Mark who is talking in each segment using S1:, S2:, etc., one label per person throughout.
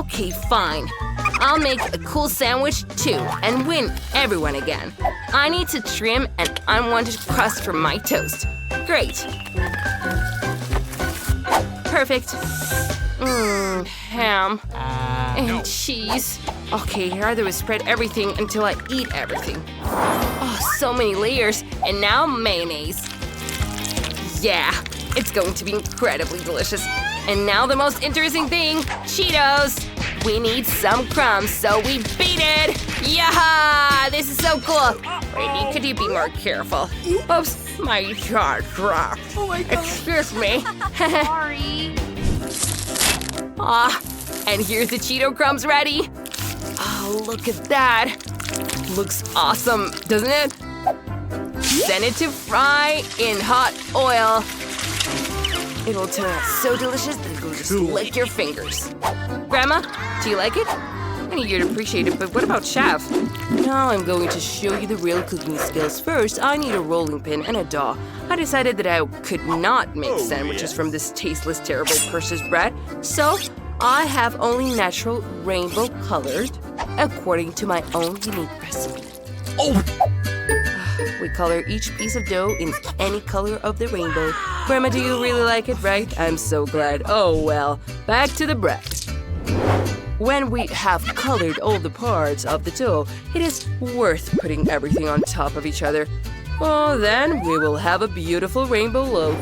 S1: Okay, fine. I'll make a cool sandwich too and win everyone again. I need to trim an unwanted crust from my toast. Great. Perfect. Ham. And cheese. Okay, here I spread everything until I eat everything. Oh, so many layers. And now mayonnaise. Yeah, it's going to be incredibly delicious. And now the most interesting thing, Cheetos. We need some crumbs, so we beat it! Yaha! This is so cool! Brady, could you be more careful? Oops, my jaw dropped.
S2: Oh my god.
S1: Excuse me.
S3: Sorry.
S1: And here's the Cheeto crumbs ready. Oh, look at that. Looks awesome, doesn't it? Send it to fry in hot oil. It'll turn out so delicious that it'll just lick your fingers. Grandma, do you like it? I need you to appreciate it, but what about Chef? Now I'm going to show you the real cooking skills. First, I need a rolling pin and a dough. I decided that I could not make sandwiches from this tasteless, terrible purchased bread, so I have only natural rainbow colored according to my own unique recipe. We color each piece of dough in any color of the rainbow. Grandma, do you really like it, right? I'm so glad. Oh well, back to the bread. When we have colored all the parts of the dough, it is worth putting everything on top of each other. Oh, then we will have a beautiful rainbow loaf.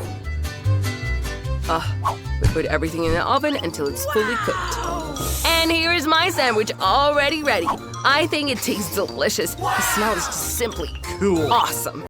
S1: We put everything in the oven until it's fully cooked. And here is my sandwich already ready. I think it tastes delicious. The smell is just simply awesome.